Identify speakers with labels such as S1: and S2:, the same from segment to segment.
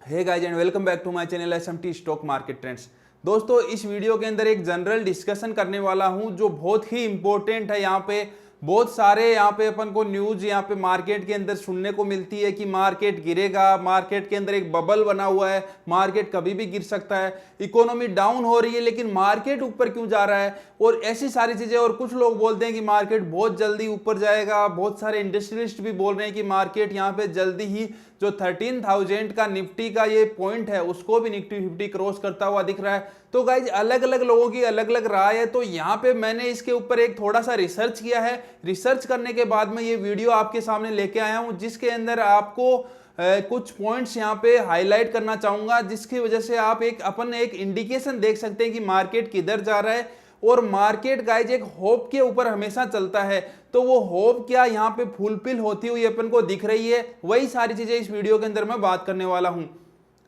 S1: Hey guys and welcome back to my channel SMT stock market trends. दोस्तों, इस video के अंदर एक जनरल डिस्कशन करने वाला हूं जो बहुत ही इंपॉर्टेंट है। यहाँ पे बहुत सारे अपन को न्यूज मार्केट के अंदर सुनने को मिलती है कि मार्केट गिरेगा, मार्केट के अंदर एक बबल बना हुआ है, मार्केट कभी भी गिर सकता है, इकोनॉमी डाउन हो रही है लेकिन मार्केट ऊपर क्यों जा रहा है और ऐसी सारी चीजें। और कुछ लोग बोलते हैं कि मार्केट बहुत जल्दी ऊपर जाएगा, बहुत सारे इंडस्ट्रियलिस्ट भी बोल रहे हैं कि मार्केट यहाँ पे जल्दी ही जो 13,000 का निफ्टी का ये पॉइंट है उसको भी निफ्टी 50 क्रॉस करता हुआ दिख रहा है। तो गाइज अलग अलग लोगों की अलग अलग राय है, तो यहाँ पे मैंने इसके ऊपर एक थोड़ा सा रिसर्च किया है। रिसर्च करने के बाद में ये वीडियो आपके सामने लेके आया हूँ जिसके अंदर आपको कुछ पॉइंट्स यहाँ पे हाईलाइट करना चाहूंगा जिसकी वजह से आप एक इंडिकेशन देख सकते हैं कि मार्केट किधर जा रहा है। और मार्केट गाइज एक होप के ऊपर हमेशा चलता है, तो वो होप क्या यहाँ पे फुलफिल होती हुई अपन को दिख रही है, वही सारी चीजें इस वीडियो के अंदर मैं बात करने वाला हूं।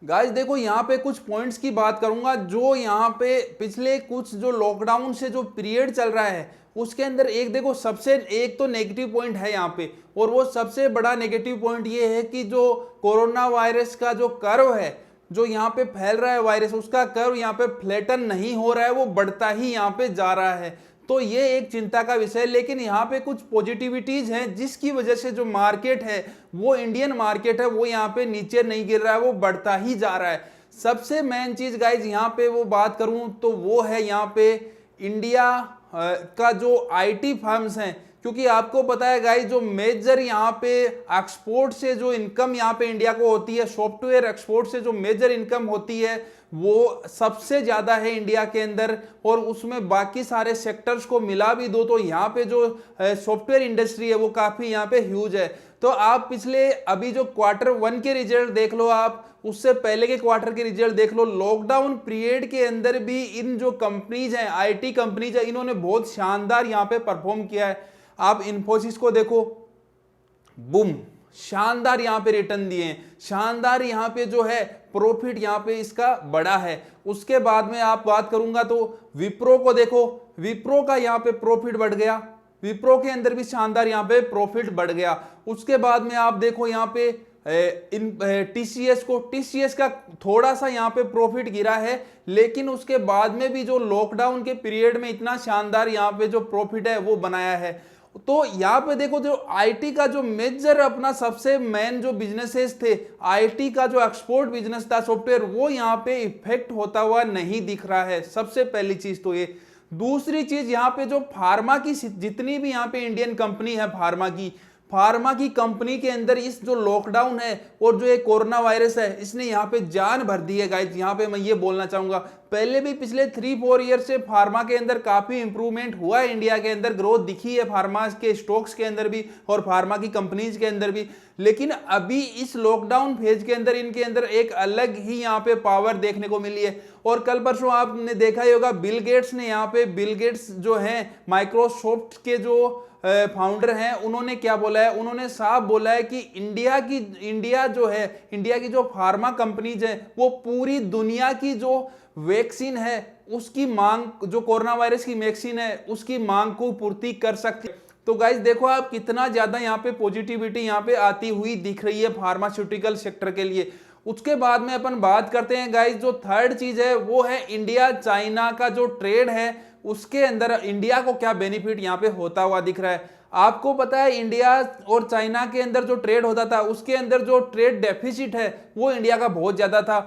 S1: गाइज देखो, यहाँ पे कुछ पॉइंट्स की बात करूंगा जो यहाँ पे पिछले कुछ जो लॉकडाउन से जो पीरियड चल रहा है उसके अंदर देखो सबसे एक तो नेगेटिव पॉइंट है यहाँ पे, और वो सबसे बड़ा नेगेटिव पॉइंट ये है कि जो कोरोना वायरस का जो कर्व है, जो यहाँ पे फैल रहा है वायरस, उसका कर्व यहाँ पे फ्लैटन नहीं हो रहा है, वो बढ़ता ही यहाँ पे जा रहा है। तो ये एक चिंता का विषय है, लेकिन यहाँ पे कुछ पॉजिटिविटीज हैं जिसकी वजह से जो मार्केट है, वो इंडियन मार्केट है, वो यहाँ पे नीचे नहीं गिर रहा है, वो बढ़ता ही जा रहा है। सबसे मेन चीज गाइज यहाँ पे वो बात करूं तो वो है यहाँ पे इंडिया का जो आईटी फर्म्स हैं, क्योंकि आपको पता है गाइस जो मेजर यहाँ पे एक्सपोर्ट से जो इनकम यहाँ पे इंडिया को होती है, सॉफ्टवेयर एक्सपोर्ट से जो मेजर इनकम होती है वो सबसे ज्यादा है इंडिया के अंदर। और उसमें बाकी सारे सेक्टर्स को मिला भी दो तो यहाँ पे जो सॉफ्टवेयर इंडस्ट्री है वो काफी यहाँ पे ह्यूज है। तो आप पिछले अभी जो Q1 के रिजल्ट देख लो, आप उससे पहले के क्वार्टर के रिजल्ट देख लो, लॉकडाउन पीरियड के अंदर भी इन जो कंपनीज हैं, आईटी कंपनीज है, इन्होंने बहुत शानदार यहाँ पे परफॉर्म किया है। आप इन्फोसिस को देखो, बूम, शानदार यहाँ पे रिटर्न दिए हैं, शानदार यहाँ पे जो है प्रॉफिट यहाँ पे इसका बड़ा है। उसके बाद में आप बात करूंगा तो विप्रो को देखो, विप्रो का यहाँ पे प्रॉफिट बढ़ गया, विप्रो के अंदर भी शानदार यहाँ पे प्रॉफिट बढ़ गया। उसके बाद में आप देखो यहाँ पे टीसीएस को, टीसीएस का थोड़ा सा यहाँ पे प्रॉफिट गिरा है, लेकिन उसके बाद में भी जो लॉकडाउन के पीरियड में इतना शानदार यहाँ पे जो प्रॉफिट है वो बनाया है। तो यहाँ पे देखो जो आईटी का जो मेजर अपना सबसे मेन जो बिजनेसेस थे, आईटी का जो एक्सपोर्ट बिजनेस था सॉफ्टवेयर, वो यहाँ पे इफेक्ट होता हुआ नहीं दिख रहा है। सबसे पहली चीज तो ये। दूसरी चीज, यहाँ पे जो फार्मा की जितनी भी यहाँ पे इंडियन कंपनी है फार्मा की कंपनी के अंदर इस जो लॉकडाउन है और जो ये कोरोना वायरस है इसने यहाँ पे जान भर दी है गाइस। यहाँ पे मैं ये बोलना चाहूंगा, पहले भी पिछले 3-4 ईयर से फार्मा के अंदर काफी इंप्रूवमेंट हुआ है, इंडिया के अंदर ग्रोथ दिखी है फार्मा के स्टॉक्स के अंदर भी और फार्मा की कंपनीज के अंदर भी। लेकिन अभी इस लॉकडाउन फेज के अंदर इनके अंदर एक अलग ही यहाँ पे पावर देखने को मिली है। और कल परसों आपने देखा ही होगा, बिल गेट्स ने यहाँ पे, बिल गेट्स जो है माइक्रोसॉफ्ट के जो फाउंडर हैं, उन्होंने क्या बोला है, उन्होंने साफ बोला है कि इंडिया की जो फार्मा कंपनीज है वो पूरी दुनिया की जो वैक्सीन है उसकी मांग, जो कोरोना वायरस की वैक्सीन है उसकी मांग को पूर्ति कर सकती है। तो गाइज देखो आप कितना ज्यादा यहाँ पे पॉजिटिविटी यहाँ पे आती हुई दिख रही है फार्मास्यूटिकल सेक्टर के लिए। उसके बाद में अपन बात करते हैं गाइज, जो थर्ड चीज है वो है इंडिया चाइना का जो ट्रेड है, उसके अंदर इंडिया को क्या बेनिफिट यहाँ पे होता हुआ दिख रहा है। आपको पता है इंडिया और चाइना के अंदर जो ट्रेड होता था उसके अंदर जो ट्रेड डेफिसिट है वो इंडिया का बहुत ज्यादा था।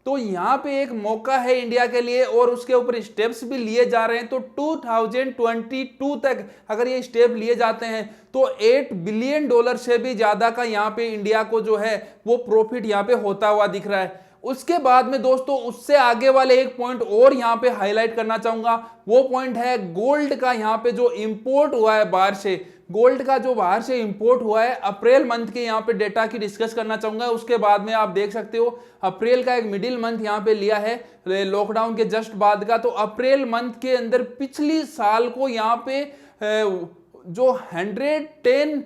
S1: तो यहाँ पे एक मौका है इंडिया के लिए और उसके ऊपर स्टेप्स भी लिए जा रहे हैं। तो 2022 तक अगर ये स्टेप लिए जाते हैं तो $8 बिलियन से भी ज्यादा का यहाँ पे इंडिया को जो है वो प्रॉफिट यहाँ पे होता हुआ दिख रहा है। उसके बाद में दोस्तों उससे आगे वाले एक पॉइंट और यहाँ पे हाईलाइट करना चाहूंगा, वो पॉइंट है गोल्ड का। यहाँ पे जो इंपोर्ट हुआ है बाहर से, गोल्ड का जो बाहर से इंपोर्ट हुआ है अप्रैल मंथ के यहाँ पे डेटा की डिस्कस करना चाहूंगा। उसके बाद में आप देख सकते हो अप्रैल का एक मिडिल मंथ यहाँ पे लिया है लॉकडाउन के जस्ट बाद का। तो अप्रैल मंथ के अंदर पिछली साल को यहाँ पे जो 110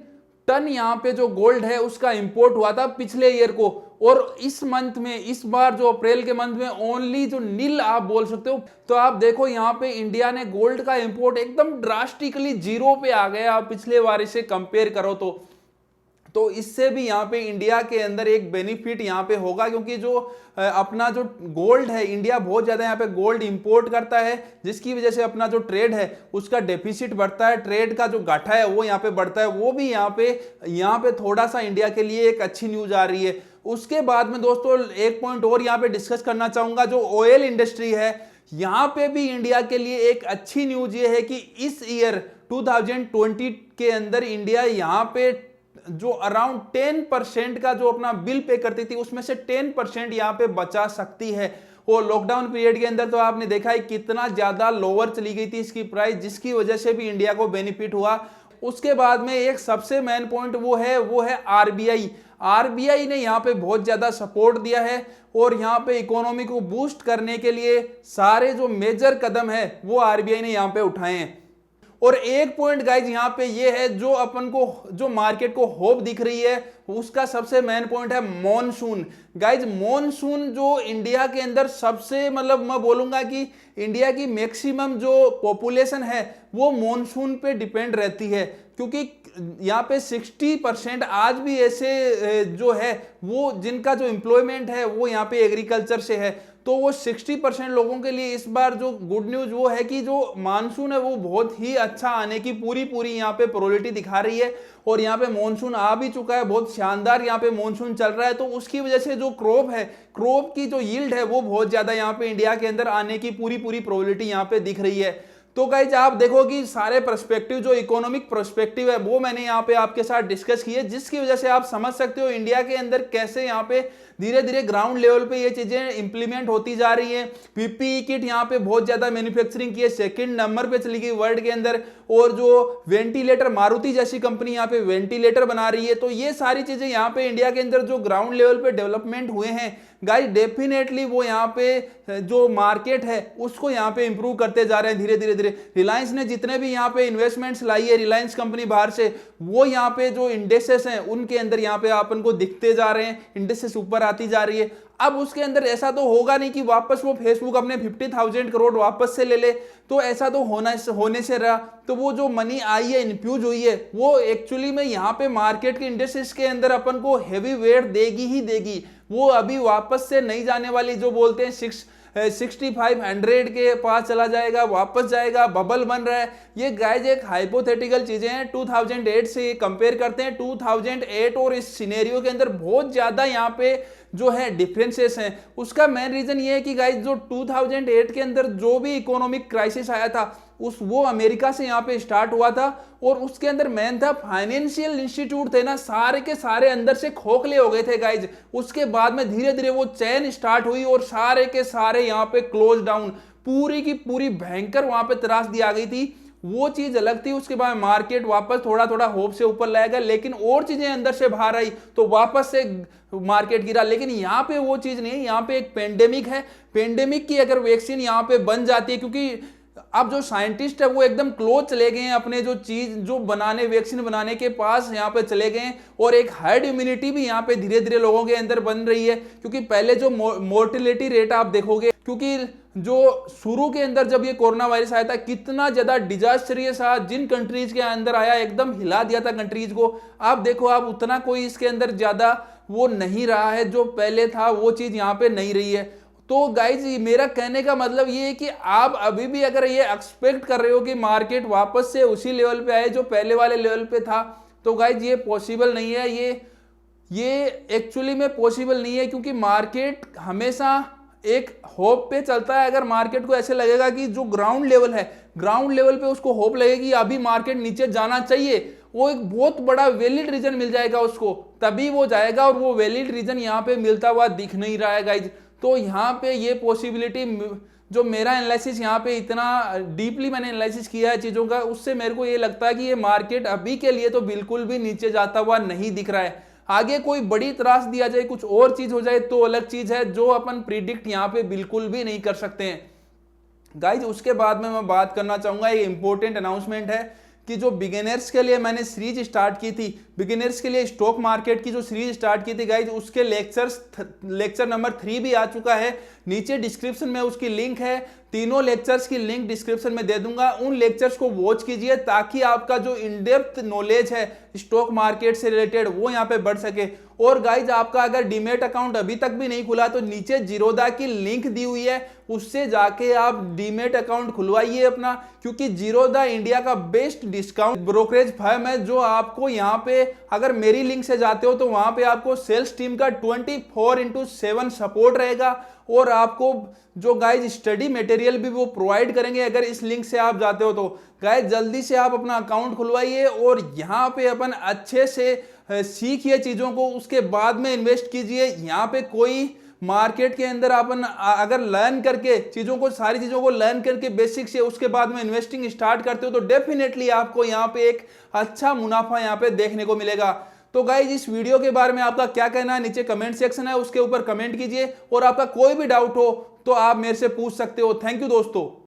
S1: टन यहाँ पे जो गोल्ड है उसका इंपोर्ट हुआ था पिछले ईयर को, और इस मंथ में, इस बार जो अप्रैल के मंथ में ओनली जो नील आप बोल सकते हो। तो आप देखो यहाँ पे इंडिया ने गोल्ड का इंपोर्ट एकदम ड्रास्टिकली जीरो पे आ गया, आप पिछले बार से कंपेयर करो तो इससे भी यहाँ पे इंडिया के अंदर एक बेनिफिट यहाँ पे होगा, क्योंकि जो अपना जो गोल्ड है, इंडिया बहुत ज़्यादा यहाँ पे गोल्ड इंपोर्ट करता है, जिसकी वजह से अपना जो ट्रेड है उसका डेफिसिट बढ़ता है, ट्रेड का जो घाटा है वो यहाँ पे बढ़ता है। वो भी यहाँ पे थोड़ा सा इंडिया के लिए एक अच्छी न्यूज आ रही है। उसके बाद में दोस्तों एक पॉइंट और यहाँ पे डिस्कस करना चाहूंगा, जो ऑयल इंडस्ट्री है, यहाँ पे भी इंडिया के लिए एक अच्छी न्यूज ये है कि इस ईयर 2020 के अंदर इंडिया यहाँ पे जो अराउंड 10% का जो अपना बिल पे करती थी उसमें से 10% यहाँ पे बचा सकती है। और लॉकडाउन पीरियड के अंदर तो आपने देखा है कितना ज्यादा लोअर चली गई थी इसकी प्राइस, जिसकी वजह से भी इंडिया को बेनिफिट हुआ। उसके बाद में एक सबसे मेन पॉइंट वो है आरबीआई ने यहाँ पे बहुत ज्यादा सपोर्ट दिया है और यहाँ पे इकोनॉमी को बूस्ट करने के लिए सारे जो मेजर कदम है वो आरबीआई ने यहाँ पे उठाए हैं। और एक पॉइंट गाइज यहाँ पे ये है, जो अपन को जो मार्केट को होप दिख रही है उसका सबसे मेन पॉइंट है मॉनसून। गाइज मॉनसून जो इंडिया के अंदर सबसे, मतलब मैं बोलूंगा कि इंडिया की मैक्सिमम जो पॉपुलेशन है वो मॉनसून पे डिपेंड रहती है, क्योंकि यहाँ पे 60% आज भी ऐसे जो है वो जिनका जो एम्प्लॉयमेंट है वो यहाँ पे एग्रीकल्चर से है। तो वो 60% लोगों के लिए इस बार जो गुड न्यूज वो है कि जो मानसून है वो बहुत ही अच्छा आने की पूरी यहाँ पे प्रोबेबिलिटी दिखा रही है। और यहाँ पे मॉनसून आ भी चुका है, बहुत शानदार यहाँ पे मॉनसून चल रहा है। तो उसकी वजह से जो क्रॉप की जो यील्ड है वो बहुत ज्यादा यहाँ पे इंडिया के अंदर आने की पूरी प्रोबेबिलिटी यहाँ पे दिख रही है। तो गाइज आप देखो कि सारे पर्सपेक्टिव, जो इकोनॉमिक पर्सपेक्टिव है वो मैंने यहाँ पे आपके साथ डिस्कस किए, जिसकी वजह से आप समझ सकते हो इंडिया के अंदर कैसे यहाँ पे धीरे धीरे ग्राउंड लेवल पे ये चीजें इंप्लीमेंट होती जा रही है। पीपीई किट यहाँ पे बहुत ज्यादा मैन्युफैक्चरिंग की है, सेकंड नंबर पे चली गई वर्ल्ड के अंदर। और जो वेंटिलेटर, मारुति जैसी कंपनी यहाँ पे वेंटिलेटर बना रही है। तो ये सारी चीजें यहाँ पे इंडिया के अंदर जो ग्राउंड लेवल पे डेवलपमेंट हुए हैं गाइस, डेफिनेटली वो यहाँ पे जो मार्केट है उसको यहाँ पे इंप्रूव करते जा रहे हैं धीरे धीरे। रिलायंस ने जितने भी यहाँ पे इन्वेस्टमेंट्स लाई है, रिलायंस कंपनी बाहर से, वो यहाँ पे जो इंडेक्सेस हैं उनके अंदर यहाँ पे अपन को दिखते जा रहे हैं, इंडेक्सेस ऊपर आती जा रही है। अब उसके अंदर ऐसा तो होगा नहीं कि वापस वो फेसबुक अपने 50,000 करोड़ वापस से ले ले, तो ऐसा तो होने से रहा। तो वो जो मनी आई है, इन्फ्यूज हुई है, वो एक्चुअली में यहाँ पे मार्केट के इंडेक्सेस के अंदर अपन को हैवी वेट देगी ही देगी। वो अभी वापस से नहीं जाने वाली, जो बोलते हैं 6500 के पास चला जाएगा, वापस जाएगा, बबल बन रहा है। ये गाइज एक हाइपोथेटिकल चीजें हैं। 2008 से कंपेयर करते हैं, 2008 और इस सिनेरियो के अंदर बहुत ज्यादा यहाँ पे जो है डिफरेंसेस हैं। उसका मेन रीजन ये है कि गाइज जो 2008 के अंदर जो भी इकोनॉमिक क्राइसिस आया था वो अमेरिका से यहाँ पे स्टार्ट हुआ था। और उसके अंदर मेन था फाइनेंशियल इंस्टीट्यूट थे ना, सारे के सारे अंदर से खोखले हो गए थे गाइज। उसके बाद में धीरे धीरे वो चैन स्टार्ट हुई और सारे के सारे यहाँ पे क्लोज डाउन, पूरी की पूरी भयंकर वहां पे त्रासदी आ गई थी। वो चीज अलग थी। उसके बाद मार्केट वापस थोड़ा थोड़ा होप से ऊपर लाएगा, लेकिन और चीजें अंदर से बाहर आई तो वापस से मार्केट गिरा। लेकिन यहाँ पे वो चीज नहीं है, यहाँ पे एक पेंडेमिक है। पेंडेमिक की अगर वैक्सीन यहाँ पे बन जाती है, क्योंकि अब जो साइंटिस्ट है वो एकदम क्लोज चले गए हैं अपने जो चीज जो बनाने, वैक्सीन बनाने के पास यहाँ पे चले गए हैं। और एक हार्ड इम्यूनिटी भी यहाँ पे धीरे धीरे लोगों के अंदर बन रही है। क्योंकि पहले जो मोर्टिलिटी रेट आप देखोगे, क्योंकि जो शुरू के अंदर जब ये कोरोना वायरस आया था कितना ज्यादा डिजास्टरियस था, जिन कंट्रीज के अंदर आया एकदम हिला दिया था कंट्रीज को। आप देखो आप उतना कोई इसके अंदर ज्यादा वो नहीं रहा है, जो पहले था वो चीज यहाँ पे नहीं रही है। तो गाइज मेरा कहने का मतलब ये है कि आप अभी भी अगर ये एक्सपेक्ट कर रहे हो कि मार्केट वापस से उसी लेवल पे आए जो पहले वाले लेवल पे था, तो गाइज ये पॉसिबल नहीं है। ये एक्चुअली में पॉसिबल नहीं है, क्योंकि मार्केट हमेशा एक होप पे चलता है। अगर मार्केट को ऐसे लगेगा कि जो ग्राउंड लेवल है, ग्राउंड लेवल पे उसको होप लगेगी अभी मार्केट नीचे जाना चाहिए, वो एक बहुत बड़ा वैलिड रीजन मिल जाएगा उसको, तभी वो जाएगा। और वो वैलिड रीजन यहाँ पे मिलता हुआ दिख नहीं रहा है गाइज। तो यहाँ पे ये पॉसिबिलिटी, जो मेरा एनालिसिस यहाँ पे इतना डीपली मैंने एनालिसिस किया है चीजों का, उससे मेरे को ये लगता है कि ये मार्केट अभी के लिए तो बिल्कुल भी नीचे जाता हुआ नहीं दिख रहा है। आगे कोई बड़ी त्रास दिया जाए, कुछ और चीज हो जाए तो अलग चीज है, जो अपन प्रिडिक्ट यहाँ पे बिल्कुल भी नहीं कर सकते हैं गाइज। उसके बाद में मैं बात करना चाहूंगा, एक इंपॉर्टेंट अनाउंसमेंट है कि जो बिगिनर्स के लिए मैंने सीरीज स्टार्ट की थी, बिगिनर्स के लिए स्टॉक मार्केट की जो सीरीज स्टार्ट की थी गाइज, उसके लेक्चर नंबर 3 भी आ चुका है। नीचे डिस्क्रिप्शन में उसकी लिंक है, तीनों लेक्चर्स की लिंक डिस्क्रिप्शन में दे दूंगा, उन लेक्चर्स को वॉच कीजिए ताकि आपका जो इन डेप्थ नॉलेज है स्टॉक मार्केट से रिलेटेड वो यहाँ पे बढ़ सके। और गाइज आपका अगर डीमेट अकाउंट अभी तक भी नहीं खुला तो नीचे जीरोधा की लिंक दी हुई है, उससे जाके आप डीमेट अकाउंट खुलवाइए अपना, क्योंकि जीरोधा इंडिया का बेस्ट डिस्काउंट ब्रोकरेज फर्म है जो आपको यहाँ पे अगर मेरी लिंक से जाते हो तो वहां पे आपको सेल्स टीम का 24/7 सपोर्ट रहेगा और आपको जो गाइज स्टडी मटेरियल भी वो प्रोवाइड करेंगे अगर इस लिंक से आप जाते हो तो। गाइज जल्दी से आप अपना अकाउंट खुलवाइए और यहाँ पे अपन अच्छे से सीखिए चीजों को, उसके बाद में इन्वेस्ट कीजिए। यहाँ पे कोई मार्केट के अंदर अपन अगर लर्न करके चीजों को सारी चीजों को लर्न करके बेसिक से उसके बाद में इन्वेस्टिंग स्टार्ट करते हो तो डेफिनेटली आपको यहाँ पे एक अच्छा मुनाफा यहाँ पे देखने को मिलेगा। तो गाइज इस वीडियो के बारे में आपका क्या कहना है नीचे कमेंट सेक्शन है उसके ऊपर कमेंट कीजिए और आपका कोई भी डाउट हो तो आप मेरे से पूछ सकते हो। थैंक यू दोस्तों।